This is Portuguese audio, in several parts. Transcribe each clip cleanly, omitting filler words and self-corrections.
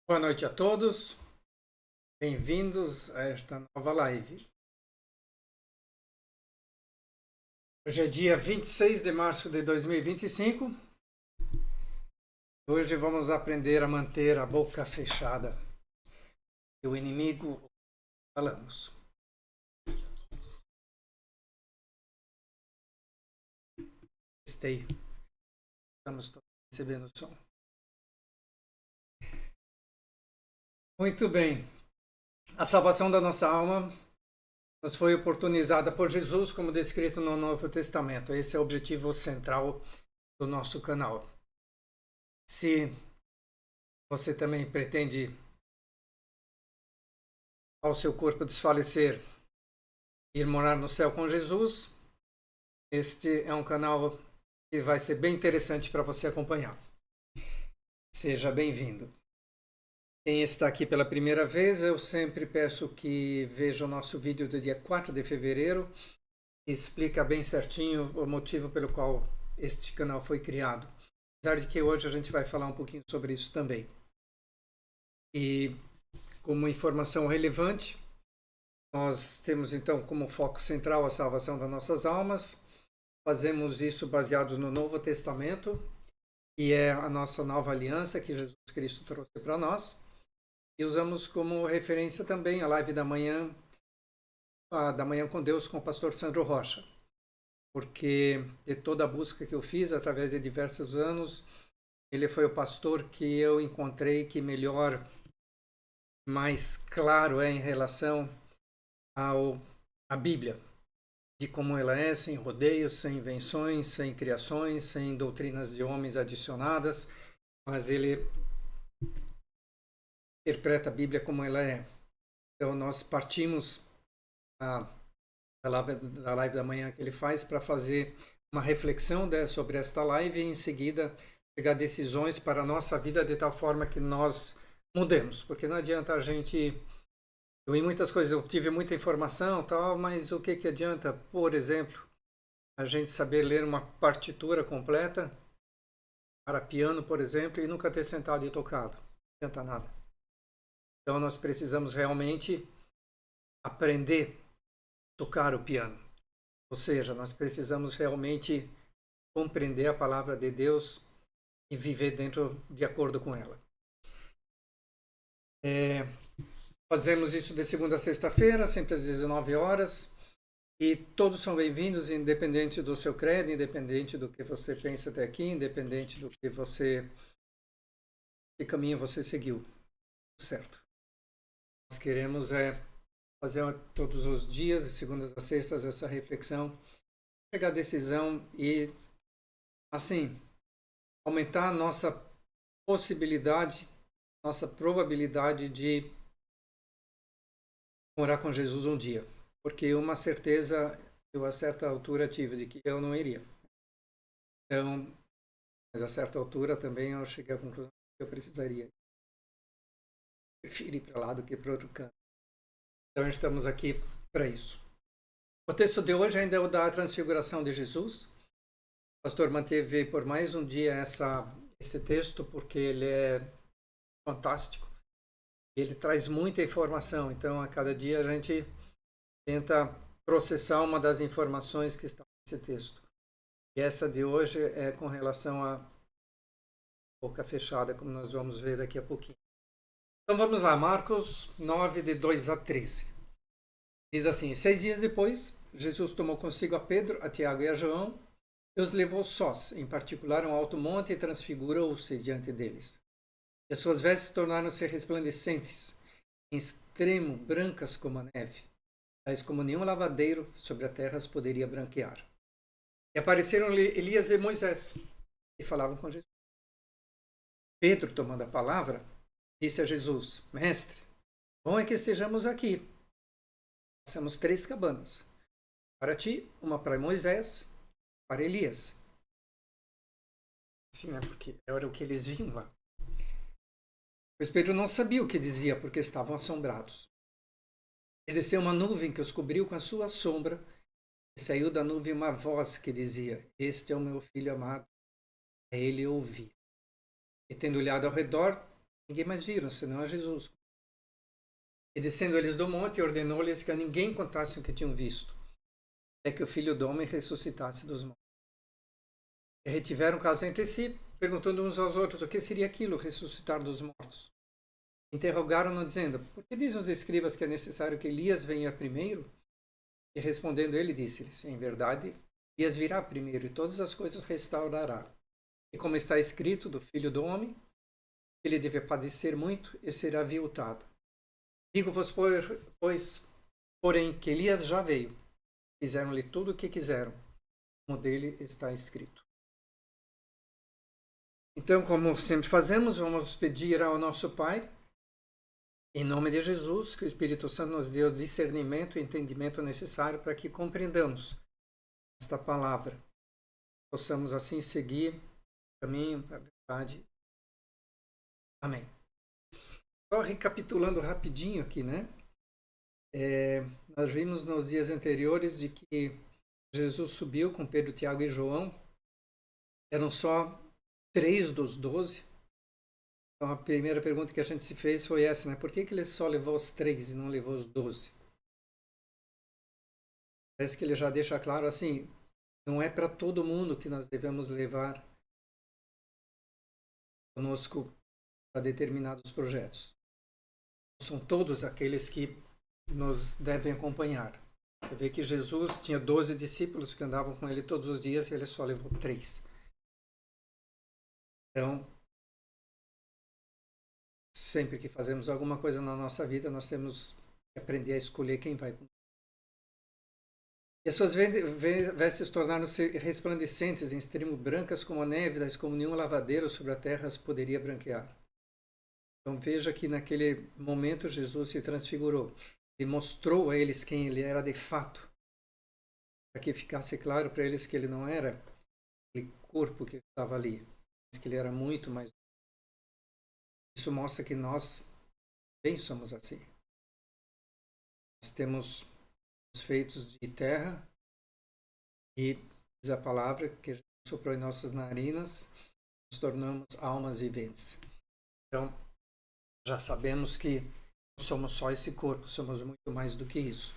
Boa noite a todos, bem-vindos a esta nova live. Hoje é dia 26 de março de 2025. Hoje vamos aprender a manter a boca fechada. E o inimigo, falamos. Estamos todos recebendo o som. Muito bem. A salvação da nossa alma nos foi oportunizada por Jesus, como descrito no Novo Testamento. Esse é o objetivo central do nosso canal. Se você também pretende ao seu corpo desfalecer, ir morar no céu com Jesus, este é um canal que vai ser bem interessante para você acompanhar. Seja bem-vindo. Quem está aqui pela primeira vez, eu sempre peço que veja o nosso vídeo do dia 4 de fevereiro, que explica bem certinho o motivo pelo qual este canal foi criado. Apesar de que hoje a gente vai falar um pouquinho sobre isso também. E como informação relevante, nós temos então como foco central a salvação das nossas almas. Fazemos isso baseados no Novo Testamento, que é a nossa nova aliança que Jesus Cristo trouxe para nós. E usamos como referência também a live da manhã com Deus com o pastor Sandro Rocha. Porque de toda a busca que eu fiz através de diversos anos, ele foi o pastor que eu encontrei que melhor, mais claro é em relação à Bíblia, de como ela é, sem rodeios, sem invenções, sem criações, sem doutrinas de homens adicionadas, mas ele interpreta a Bíblia como ela é. Então nós partimos da live da manhã que ele faz para fazer uma reflexão sobre esta live e em seguida pegar decisões para a nossa vida de tal forma que nós mudemos, porque não adianta a gente. Em muitas coisas eu tive muita informação, tal, mas o que adianta, por exemplo, a gente saber ler uma partitura completa para piano, por exemplo, e nunca ter sentado e tocado? Não adianta nada. Então nós precisamos realmente aprender a tocar o piano. Ou seja, nós precisamos realmente compreender a palavra de Deus e viver de acordo com ela. Fazemos isso de segunda a sexta-feira, sempre às 19 horas. E todos são bem-vindos, independente do seu credo, independente do que você pensa até aqui, independente do que caminho você seguiu. Certo. Nós queremos fazer todos os dias, de segundas a sextas, essa reflexão, chegar à decisão e, assim, aumentar a nossa possibilidade, nossa probabilidade de morar com Jesus um dia. Porque uma certeza, eu a certa altura tive de que eu não iria. Então, mas a certa altura também eu cheguei à conclusão que eu precisaria. Prefiro ir para lá do que para outro canto. Então, estamos aqui para isso. O texto de hoje ainda é o da transfiguração de Jesus. O pastor manteve por mais um dia esse texto porque ele é fantástico. Ele traz muita informação. Então, a cada dia a gente tenta processar uma das informações que estão nesse texto. E essa de hoje é com relação à boca fechada, como nós vamos ver daqui a pouquinho. Então vamos lá, Marcos 9, de 2 a 13. Diz assim: 6 dias depois, Jesus tomou consigo a Pedro, a Tiago e a João e os levou sós, em particular a um alto monte, e transfigurou-se diante deles. E as suas vestes tornaram-se resplandecentes, em extremo brancas como a neve, tais como nenhum lavadeiro sobre a terra as poderia branquear. E apareceram-lhe Elias e Moisés, e falavam com Jesus. Pedro, tomando a palavra, disse a Jesus: Mestre, bom é que estejamos aqui. Façamos 3 cabanas. Para ti, uma para Moisés, para Elias. Sim, porque era o que eles viam lá. Pois Pedro não sabia o que dizia, porque estavam assombrados. E desceu uma nuvem que os cobriu com a sua sombra, e saiu da nuvem uma voz que dizia: Este é o meu filho amado, a ele ouvi. E tendo olhado ao redor, Ninguém mais viram, senão a Jesus. E descendo eles do monte, ordenou-lhes que a ninguém contassem o que tinham visto, até que o Filho do Homem ressuscitasse dos mortos. E retiveram caso entre si, perguntando uns aos outros o que seria aquilo, ressuscitar dos mortos. Interrogaram-no, dizendo: por que dizem os escribas que é necessário que Elias venha primeiro? E respondendo ele, disse-lhes: em verdade, Elias virá primeiro e todas as coisas restaurará. E como está escrito do Filho do Homem, ele deve padecer muito e será aviltado. Digo-vos, pois, porém, que Elias já veio. Fizeram-lhe tudo o que quiseram, como dele está escrito. Então, como sempre fazemos, vamos pedir ao nosso Pai, em nome de Jesus, que o Espírito Santo nos dê o discernimento e entendimento necessário para que compreendamos esta palavra. Possamos assim seguir o caminho da verdade. Amém. Só recapitulando rapidinho aqui, né? Nós vimos nos dias anteriores de que Jesus subiu com Pedro, Tiago e João. Eram só 3 dos 12. Então a primeira pergunta que a gente se fez foi essa, né? Por que ele só levou os 3 e não levou os 12? Parece que ele já deixa claro assim, não é para todo mundo que nós devemos levar conosco para determinados projetos. São todos aqueles que nos devem acompanhar. Você vê que Jesus tinha 12 discípulos que andavam com ele todos os dias e ele só levou 3. Então, sempre que fazemos alguma coisa na nossa vida, nós temos que aprender a escolher quem vai conosco. E as suas vestes tornaram-se resplandecentes, em extremo brancas como a neve, das como nenhum lavadeiro sobre a terra as poderia branquear. Então veja que naquele momento Jesus se transfigurou e mostrou a eles quem ele era de fato, para que ficasse claro para eles que ele não era aquele corpo que estava ali, mas que ele era muito mais. Isso mostra que nós bem somos assim. Nós temos os feitos de terra e diz a palavra que a gente soprou em nossas narinas, nos tornamos almas viventes. Então, já sabemos que não somos só esse corpo, somos muito mais do que isso.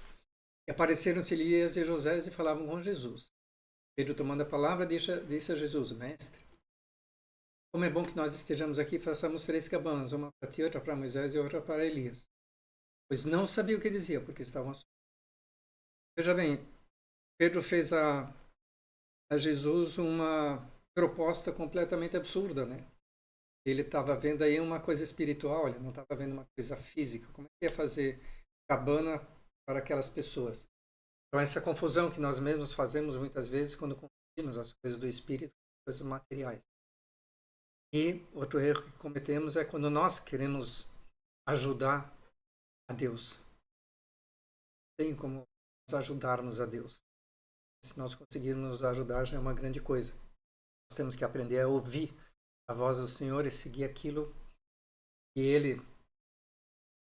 E apareceram-se Elias e José e falavam com Jesus. Pedro, tomando a palavra, disse a Jesus: Mestre, como é bom que nós estejamos aqui, façamos 3 cabanas, uma para ti, outra para Moisés e outra para Elias. Pois não sabia o que dizia, porque estavam assustados. Veja bem, Pedro fez a Jesus uma proposta completamente absurda, né? Ele estava vendo aí uma coisa espiritual, ele não estava vendo uma coisa física. Como é que ia fazer cabana para aquelas pessoas? Então, essa confusão que nós mesmos fazemos muitas vezes quando confundimos as coisas do espírito com as coisas materiais. E outro erro que cometemos é quando nós queremos ajudar a Deus. Não tem como nós ajudarmos a Deus. Se nós conseguirmos nos ajudar, já é uma grande coisa. Nós temos que aprender a ouvir a voz do Senhor e seguir aquilo que Ele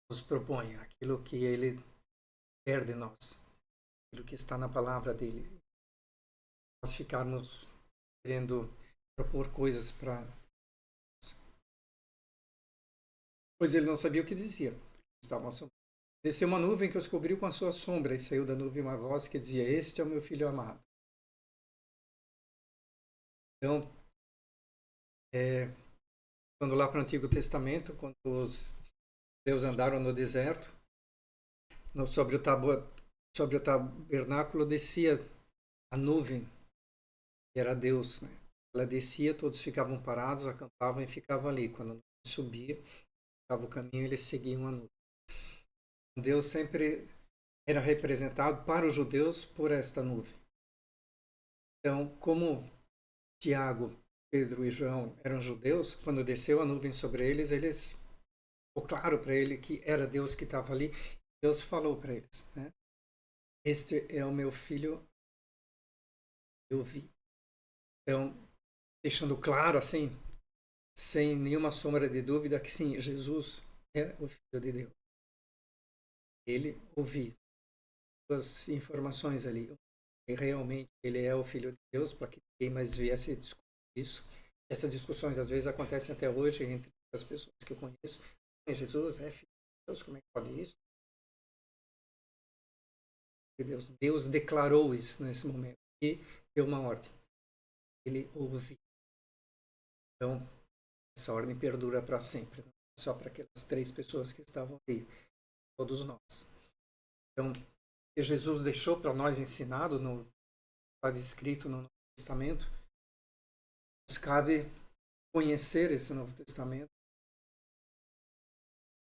nos propõe, aquilo que Ele quer de nós, aquilo que está na palavra dEle. Nós ficarmos querendo propor coisas para nós. Pois ele não sabia o que dizia, estavam assombrados. Desceu uma nuvem que os cobriu com a sua sombra, e saiu da nuvem uma voz que dizia: Este é o meu filho amado. Então, quando lá para o Antigo Testamento, quando os judeus andaram no deserto, sobre o tabernáculo descia a nuvem, que era Deus, né? Ela descia, todos ficavam parados, acampavam e ficavam ali. Quando a nuvem subia, ficava o caminho, eles seguiam a nuvem. Deus sempre era representado para os judeus por esta nuvem. Então, como Tiago, Pedro e João eram judeus, quando desceu a nuvem sobre eles, ficou claro para ele que era Deus que estava ali. Deus falou para eles, né? Este é o meu filho, eu vi. Então, deixando claro assim, sem nenhuma sombra de dúvida, que sim, Jesus é o Filho de Deus. Ele ouviu as informações ali. E realmente ele é o Filho de Deus, para que ninguém mais viesse discutir isso. Essas discussões às vezes acontecem até hoje entre as pessoas que eu conheço, Jesus é filho de Deus, como é que pode isso? Deus declarou isso nesse momento e deu uma ordem. Ele ouviu. Então, essa ordem perdura para sempre, não só para aquelas 3 pessoas que estavam ali, todos nós. Então, o que Jesus deixou para nós ensinado, está descrito no Novo Testamento, nos cabe conhecer esse Novo Testamento.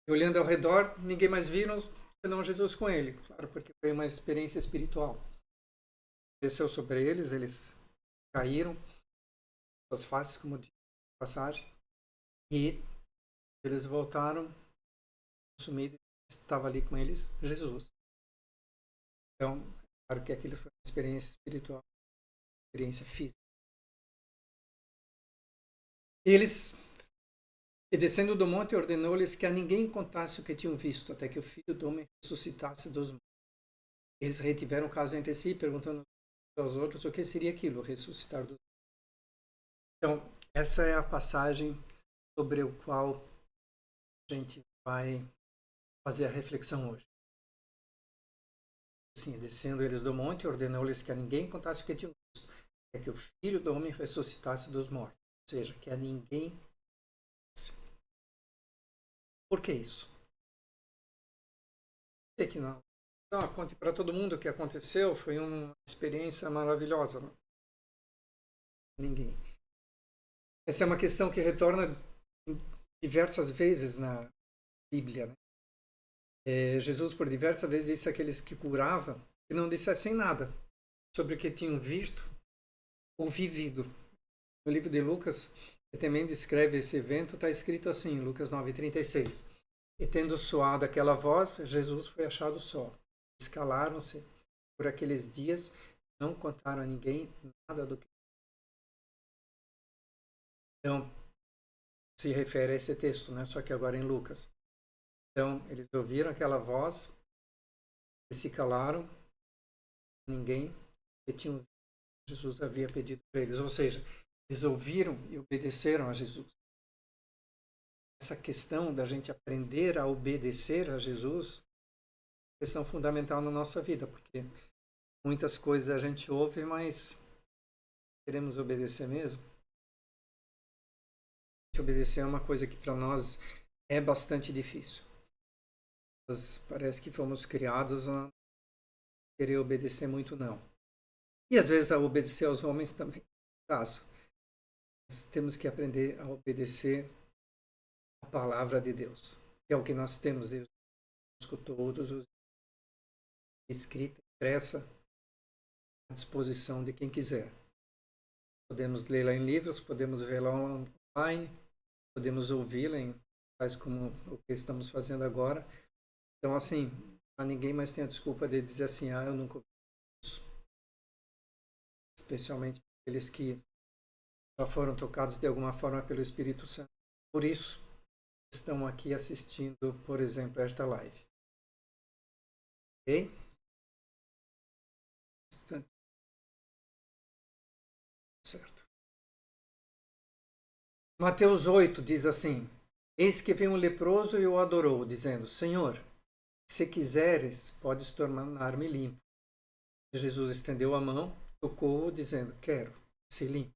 E olhando ao redor, ninguém mais viram senão Jesus com ele, claro, porque foi uma experiência espiritual. Desceu sobre eles, eles caíram, suas faces, como diz a passagem, e eles voltaram, sumidos, estava ali com eles Jesus. Então, claro que aquilo foi uma experiência espiritual, uma experiência física. Eles, e descendo do monte, ordenou-lhes que a ninguém contasse o que tinham visto, até que o Filho do Homem ressuscitasse dos mortos. Eles retiveram o caso entre si, perguntando aos outros o que seria aquilo, ressuscitar dos mortos. Então, essa é a passagem sobre o qual a gente vai fazer a reflexão hoje. Assim, descendo eles do monte, ordenou-lhes que a ninguém contasse o que tinham visto, até que o Filho do Homem ressuscitasse dos mortos. Ou seja, que a ninguém. Por que isso? Por que não? Conte para todo mundo o que aconteceu, foi uma experiência maravilhosa. Não? Ninguém. Essa é uma questão que retorna diversas vezes na Bíblia. Né? Jesus, por diversas vezes, disse àqueles que curava que não dissessem nada sobre o que tinham visto ou vivido. No livro de Lucas, que também descreve esse evento, está escrito assim, Lucas 9:36. E tendo soado aquela voz, Jesus foi achado só. Escalaram-se por aqueles dias, não contaram a ninguém nada do que. Então, se refere a esse texto, né? Só que agora em Lucas. Então, eles ouviram aquela voz, e se calaram, ninguém que tinha Jesus havia pedido para eles. Ou seja, eles ouviram e obedeceram a Jesus. Essa questão da gente aprender a obedecer a Jesus é uma questão fundamental na nossa vida, porque muitas coisas a gente ouve, mas queremos obedecer mesmo? Obedecer é uma coisa que para nós é bastante difícil. Nós parece que fomos criados a querer obedecer muito, não. E às vezes a obedecer aos homens também, caso. Nós temos que aprender a obedecer a palavra de Deus, que é o que nós temos desde todos os escrita, impressa, à disposição de quem quiser. Podemos lê-la em livros, podemos vê-la online, podemos ouvi-la em tais como o que estamos fazendo agora. Então, assim, ninguém mais tem a desculpa de dizer assim, eu nunca ouvi isso. Especialmente aqueles que já foram tocados de alguma forma pelo Espírito Santo. Por isso, estão aqui assistindo, por exemplo, esta live. Ok? Certo. Mateus 8 diz assim: Eis que veio um leproso e o adorou, dizendo: Senhor, se quiseres, podes tornar-me limpo. E Jesus estendeu a mão, tocou-o, dizendo: Quero, se limpe.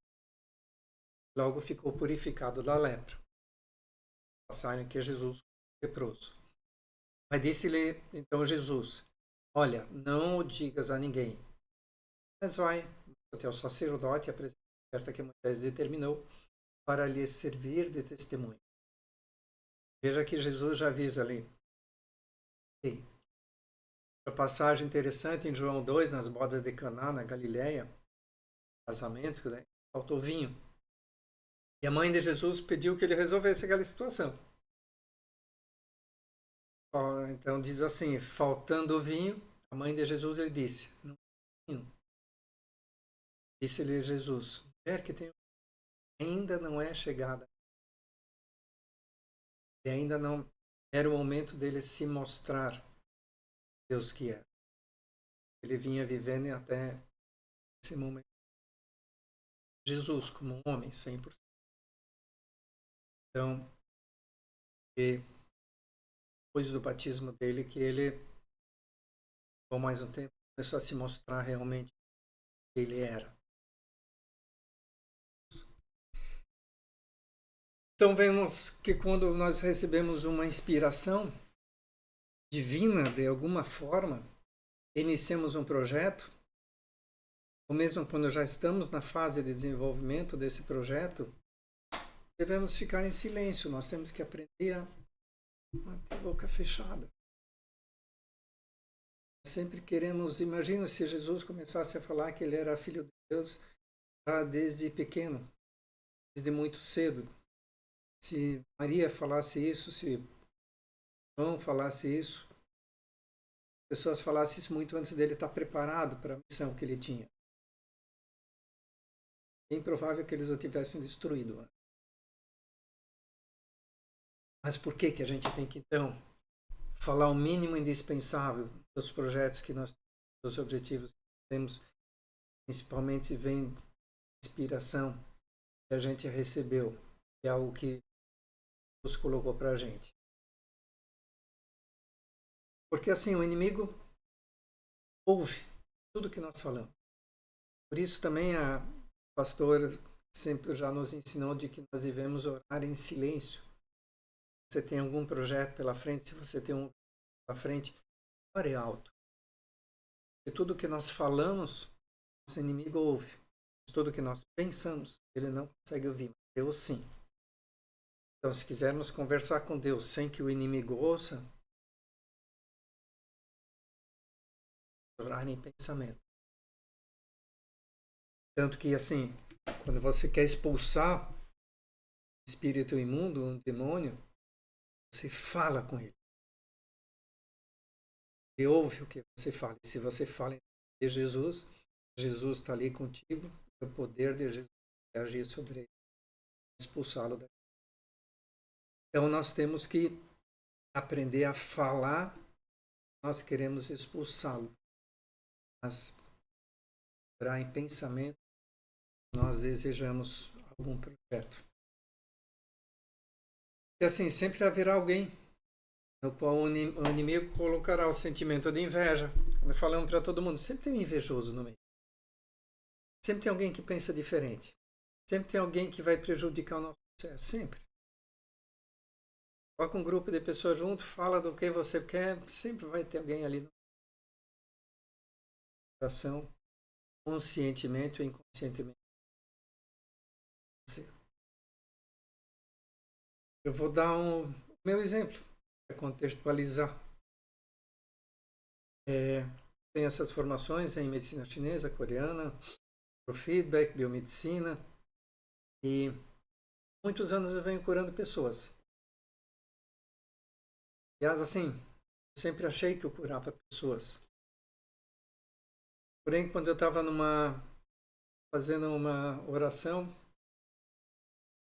Logo ficou purificado da lepra. Passagem que é Jesus leproso. Mas disse-lhe então Jesus: Olha, não o digas a ninguém, mas vai até o sacerdote e apresenta a oferta que Moisés determinou para lhe servir de testemunho. Veja que Jesus já avisa ali. Okay. A passagem interessante em João 2, nas bodas de Caná, na Galileia, casamento, né? Faltou vinho. E a mãe de Jesus pediu que ele resolvesse aquela situação. Então diz assim, faltando o vinho, a mãe de Jesus lhe disse, não tem vinho. Disse-lhe Jesus, mulher que tem ainda não é chegada. E ainda não era o momento dele se mostrar Deus que é. Ele vinha vivendo até esse momento. Jesus como um homem 100%. Então, E depois do batismo dele, que ele, por mais um tempo, começou a se mostrar realmente quem ele era. Então vemos que quando nós recebemos uma inspiração divina, de alguma forma, iniciamos um projeto, ou mesmo quando já estamos na fase de desenvolvimento desse projeto, devemos ficar em silêncio. Nós temos que aprender a manter a boca fechada. Sempre queremos, imagina se Jesus começasse a falar que ele era filho de Deus já desde pequeno, desde muito cedo. Se Maria falasse isso, se João falasse isso, as pessoas falassem isso muito antes dele estar preparado para a missão que ele tinha. É improvável que eles o tivessem destruído. Mas por que a gente tem que, então, falar o mínimo indispensável dos projetos que nós temos, dos objetivos que temos, principalmente vem inspiração que a gente recebeu, que é algo que Deus colocou para a gente. Porque assim, o inimigo ouve tudo que nós falamos. Por isso também a pastora sempre já nos ensinou de que nós devemos orar em silêncio. Se você tem algum projeto pela frente, se você tem um pela frente, ore alto. E tudo que nós falamos, nosso inimigo ouve. Tudo que nós pensamos, ele não consegue ouvir. Deus sim. Então, se quisermos conversar com Deus sem que o inimigo ouça, orar em pensamento. Tanto que, assim, quando você quer expulsar um espírito imundo, um demônio, você fala com ele. Ele ouve o que você fala. E se você fala em nome de Jesus, Jesus está ali contigo, o poder de Jesus vai agir sobre ele, expulsá-lo daqui. Então, nós temos que aprender a falar, nós queremos expulsá-lo. Mas, orar em pensamento, nós desejamos algum projeto. E assim, sempre haverá alguém no qual o inimigo colocará o sentimento de inveja. Falando para todo mundo, sempre tem um invejoso no meio. Sempre tem alguém que pensa diferente. Sempre tem alguém que vai prejudicar o nosso sucesso. Sempre. Coloca um grupo de pessoas junto, fala do que você quer, sempre vai ter alguém ali no coração, conscientemente ou inconscientemente. Eu vou dar o meu exemplo para contextualizar. Tem essas formações em medicina chinesa, coreana, feedback, biomedicina, e muitos anos eu venho curando pessoas. Aliás, assim, eu sempre achei que eu curava pessoas. Porém, quando eu estava fazendo uma oração,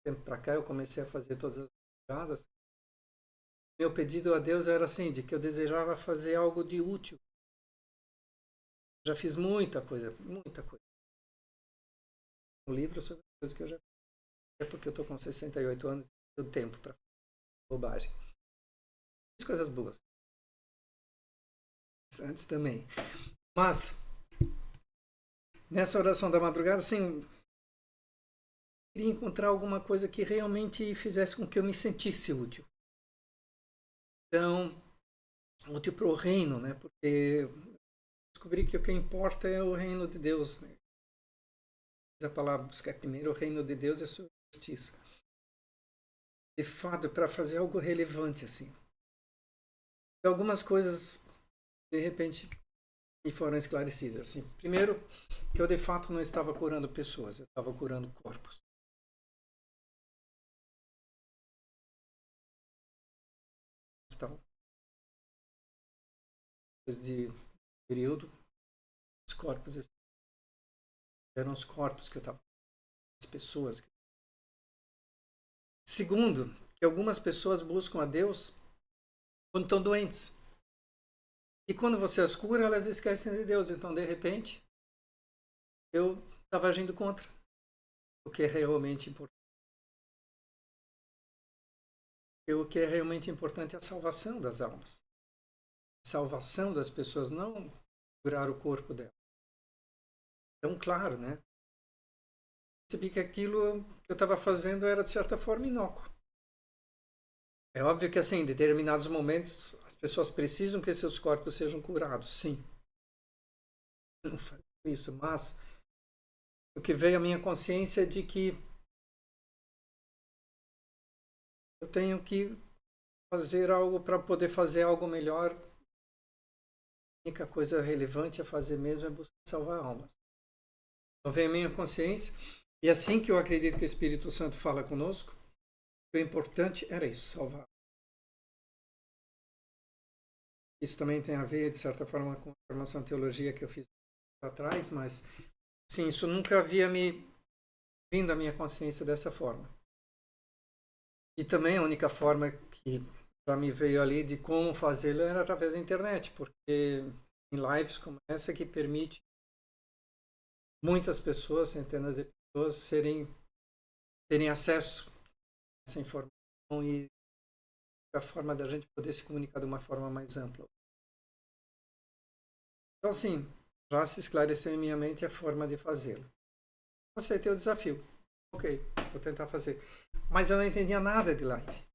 tempo para cá eu comecei a fazer todas as madrugadas. Meu pedido a Deus era assim, de que eu desejava fazer algo de útil. Já fiz muita coisa, muita coisa. Um livro sobre coisas que eu já fiz. É porque eu estou com 68 anos e tenho tempo para fazer bobagem. Fiz coisas boas. Antes também. Mas, nessa oração da madrugada, assim, queria encontrar alguma coisa que realmente fizesse com que eu me sentisse útil. Então, útil para o reino, né? Porque descobri que o que importa é o reino de Deus, né? A palavra buscar primeiro o reino de Deus e a sua justiça. De fato, para fazer algo relevante, assim. E algumas coisas, de repente, me foram esclarecidas, assim. Primeiro, que eu de fato não estava curando pessoas, eu estava curando corpos. Então, depois de período, os corpos eram os corpos que eu estava, as pessoas. Segundo, que algumas pessoas buscam a Deus quando estão doentes. E quando você as cura, elas esquecem de Deus. Então, de repente, eu estava agindo contra o que é realmente importante. E o que é realmente importante é a salvação das almas. A salvação das pessoas, não curar o corpo delas. Então, claro, né? Percebi que aquilo que eu estava fazendo era, de certa forma, inócuo. É óbvio que, assim, em determinados momentos, as pessoas precisam que seus corpos sejam curados, sim. Não faço isso, mas o que veio à minha consciência é de que eu tenho que fazer algo para poder fazer algo melhor. A única coisa relevante a fazer mesmo é buscar salvar almas. Então veio à minha consciência, e assim que eu acredito que o Espírito Santo fala conosco, o importante era isso, salvar. Isso também tem a ver, de certa forma, com a formação em teologia que eu fiz atrás, mas sim, isso nunca havia me vindo à minha consciência dessa forma. E também a única forma que para mim veio ali de como fazê-lo era através da internet, porque em lives como essa que permite muitas pessoas, centenas de pessoas, terem acesso a essa informação e a forma da gente poder se comunicar de uma forma mais ampla. Então, assim, já se esclareceu em minha mente a forma de fazê-lo. Aceitei o desafio. Ok, vou tentar fazer. Mas eu não entendia nada de live.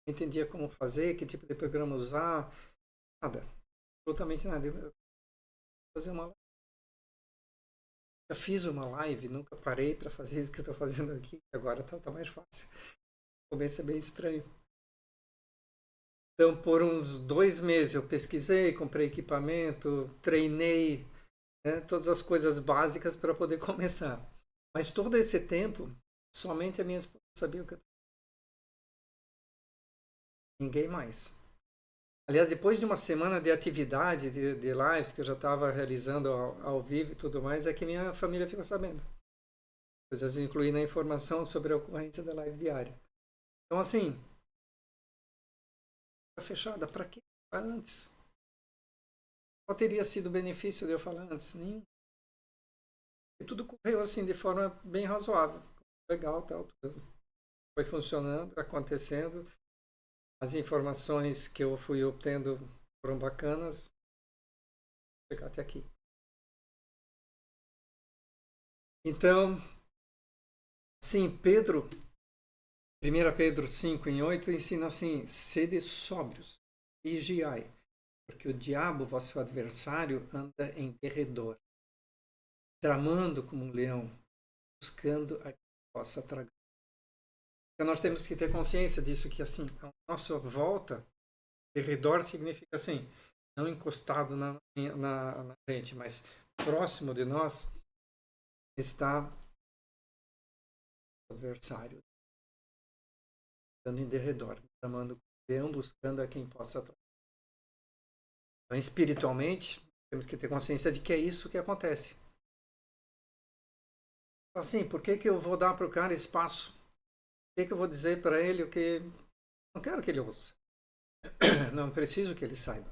Não entendia como fazer, que tipo de programa usar, nada. Absolutamente nada. Eu vou fazer uma live. Já fiz uma live, nunca parei para fazer isso que eu estou fazendo aqui. Agora tá mais fácil. Começa bem estranho. Então, por uns 2 meses eu pesquisei, comprei equipamento, treinei, né, todas as coisas básicas para poder começar. Mas todo esse tempo, somente a minha esposa sabia o que eu estava. Ninguém mais. Aliás, depois de uma semana de atividade, de lives que eu já estava realizando ao vivo e tudo mais, é que minha família ficou sabendo. Coisas incluí na informação sobre a ocorrência da live diária. Então, assim, tá fechada. Para que falar antes? Qual teria sido o benefício de eu falar antes? Nenhum. E tudo correu assim de forma bem razoável. Legal, tal. Tudo foi funcionando, acontecendo. As informações que eu fui obtendo foram bacanas. Vou chegar até aqui. Então, sim, Pedro, 1 Pedro 5:8 ensina assim: sede sóbrios, vigiai, porque o diabo, vosso adversário, anda em derredor, tramando como um leão, buscando a que possa tragar. Então nós temos que ter consciência disso, que assim, a nossa volta, derredor significa assim, não encostado na gente, mas próximo de nós está o adversário, andando em derredor, tramando como um leão, buscando a quem possa tragar. Então, espiritualmente, temos que ter consciência de que é isso que acontece. Assim, por que eu vou dar para o cara espaço? Por que eu vou dizer para ele o que não quero que ele ouça? Não preciso que ele saiba.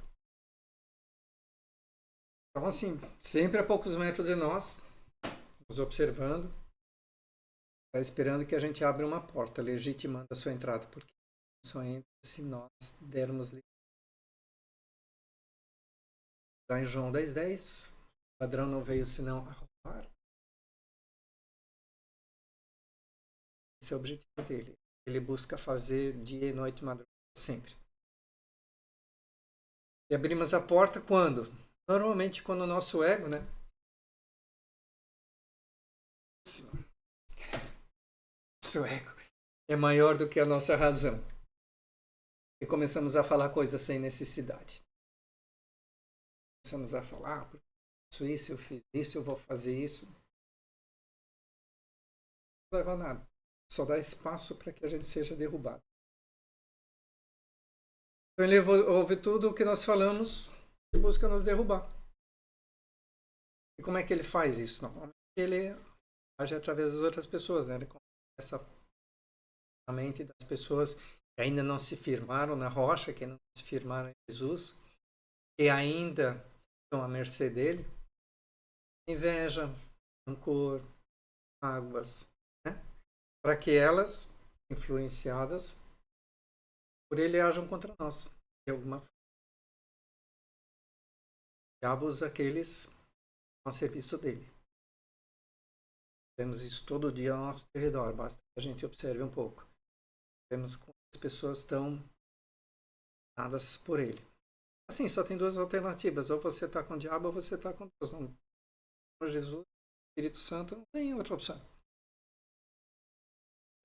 Então, assim, sempre a poucos metros de nós, nos observando, está esperando que a gente abra uma porta, legitimando a sua entrada, porque só entra se nós dermos. Está em João 10:10, o ladrão não veio senão a roubar. Esse é o objetivo dele. Ele busca fazer dia e noite, madrugada, sempre. E abrimos a porta quando? Normalmente quando o nosso ego, né? Nosso ego é maior do que a nossa razão. E começamos a falar coisas sem necessidade. Começamos a falar, ah, isso, eu fiz isso, eu vou fazer isso. Não leva a nada. Só dá espaço para que a gente seja derrubado. Então ele ouve tudo o que nós falamos e busca nos derrubar. E como é que ele faz isso? Normalmente ele age através das outras pessoas, né? Ele começa a mente das pessoas que ainda não se firmaram na rocha, que ainda não se firmaram em Jesus, e ainda estão à mercê dele. Inveja, rancor, mágoas, né? Para que elas, influenciadas, por ele ajam contra nós, de alguma forma. Diabo usa aqueles a serviço dele. Vemos isso todo dia ao nosso redor, basta que a gente observe um pouco. Vemos como as pessoas estão dadas por ele. Assim, só tem duas alternativas. Ou você está com o diabo ou você está com Deus. Não, com Jesus, Espírito Santo, não tem outra opção.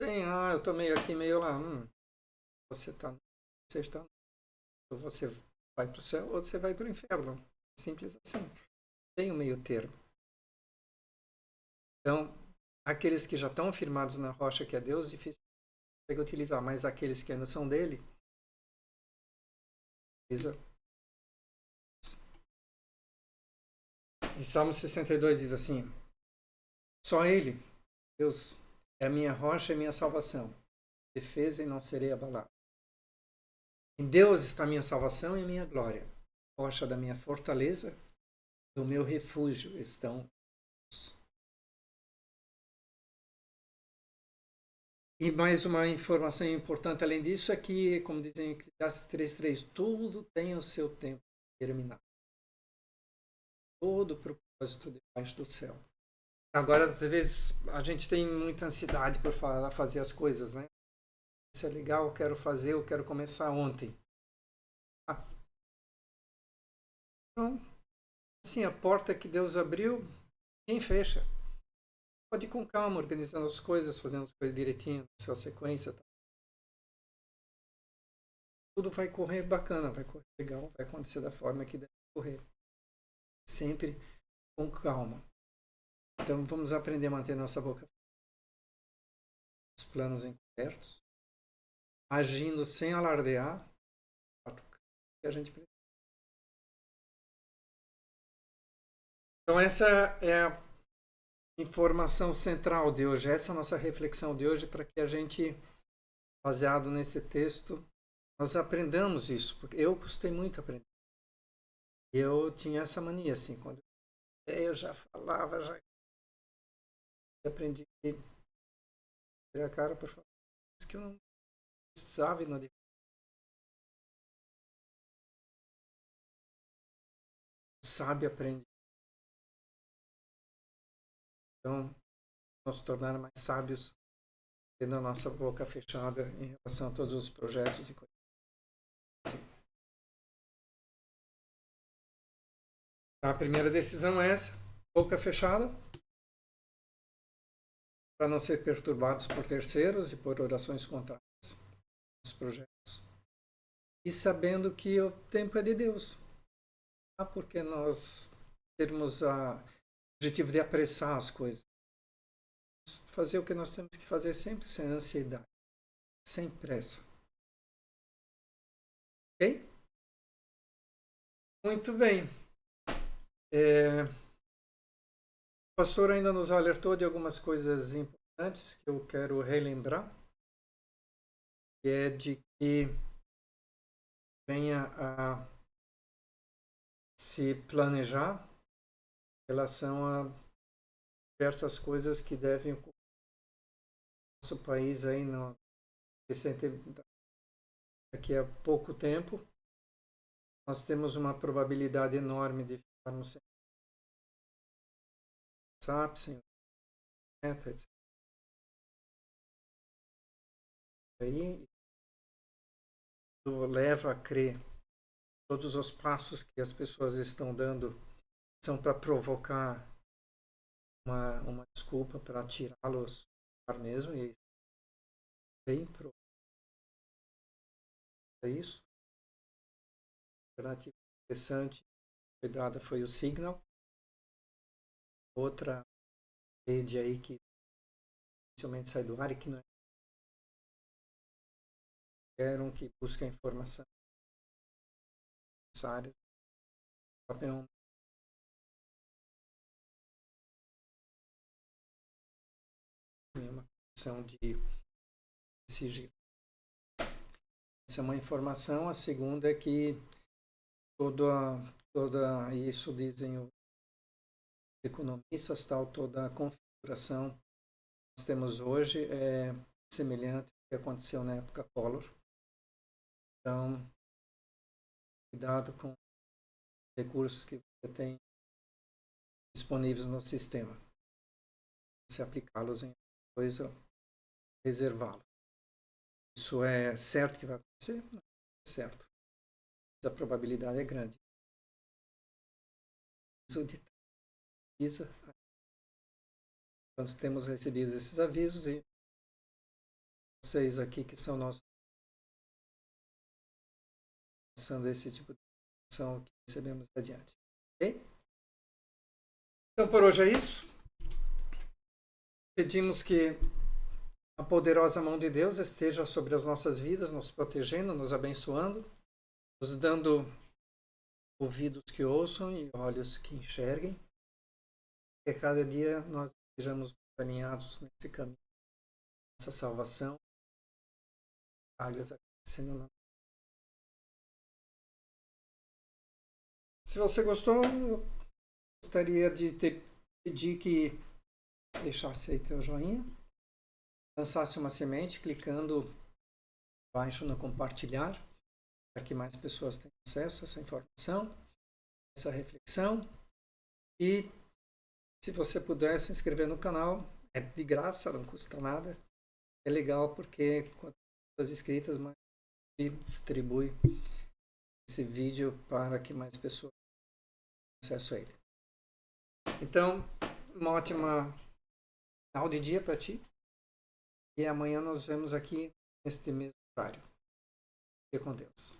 Tem, eu estou meio aqui, meio lá. Você está ou você vai para o céu ou você vai para o inferno. Simples assim. Tem um meio termo. Então, aqueles que já estão firmados na rocha que é Deus, difícil consegue utilizar, mas aqueles que ainda são dele, utiliza. Em Salmo 62 diz assim: só ele, Deus, é a minha rocha e a minha salvação, defesa e não serei abalado. Em Deus está a minha salvação e a minha glória, rocha da minha fortaleza, do meu refúgio estão os. E mais uma informação importante além disso é que, como dizem em Eclesiastes 3:3, tudo tem o seu tempo terminado. Todo propósito debaixo do céu. Agora, às vezes, a gente tem muita ansiedade por fazer as coisas, né? Isso é legal, eu quero fazer, eu quero começar ontem. Então, assim, a porta que Deus abriu, quem fecha? Pode ir com calma, organizando as coisas, fazendo as coisas direitinho, na sua sequência. Tá? Tudo vai correr bacana, vai correr legal, vai acontecer da forma que deve correr. Sempre com calma. Então, vamos aprender a manter nossa boca, os planos encobertos, agindo sem alardear, que a gente precisa. Então, essa é a informação central de hoje, essa é a nossa reflexão de hoje, para que a gente, baseado nesse texto, nós aprendamos isso, porque eu custei muito aprender. Eu tinha essa mania, assim, quando eu já falava, já aprendi a tirar a cara por falar que eu não precisava e não sabe aprender. Então, nos tornar mais sábios, tendo a nossa boca fechada em relação a todos os projetos e coisas assim. A primeira decisão é essa, boca fechada, para não ser perturbados por terceiros e por orações contrárias aos projetos. E sabendo que o tempo é de Deus. Porque nós temos o objetivo de apressar as coisas. Fazer o que nós temos que fazer sempre sem ansiedade, sem pressa. Ok? Muito bem. O pastor ainda nos alertou de algumas coisas importantes que eu quero relembrar, que é de que venha a se planejar em relação a diversas coisas que devem ocorrer no nosso país aí no daqui a pouco tempo. Nós temos uma probabilidade enorme de ficarmos sem WhatsApp, sem meta, etc. Aí leva a crer todos os passos que as pessoas estão dando são para provocar uma desculpa para tirá-los do ar mesmo e bem para isso. A alternativa interessante foi dada foi o Signal, outra rede aí que dificilmente sai do ar e que não é qualquer um que busca informação necessária saber uma questão de sigilo. Essa é uma informação. A segunda é que toda isso dizem os economistas, toda a configuração que nós temos hoje é semelhante ao que aconteceu na época Collor. Então, cuidado com os recursos que você tem disponíveis no sistema. Se aplicá-los em coisa, reservá-los. Isso é certo que vai acontecer? Não é certo. Mas a probabilidade é grande. Isso de nós temos recebido esses avisos e vocês aqui que são nossos passando esse tipo de informação que recebemos adiante. Ok? Então por hoje é isso. Pedimos que a poderosa mão de Deus esteja sobre as nossas vidas, nos protegendo, nos abençoando, nos dando ouvidos que ouçam e olhos que enxerguem. Que a cada dia nós estejamos alinhados nesse caminho, nessa salvação, acontecendo na... Se você gostou, eu gostaria de pedir que deixasse aí teu joinha, lançasse uma semente clicando abaixo no compartilhar, para que mais pessoas tenham acesso a essa informação, essa reflexão. E se você puder se inscrever no canal, é de graça, não custa nada. É legal porque quanto mais inscritas, mais distribui esse vídeo para que mais pessoas tenham acesso a ele. Então, uma ótima final de dia para ti. E amanhã nós vemos aqui neste mesmo horário. Fique com Deus.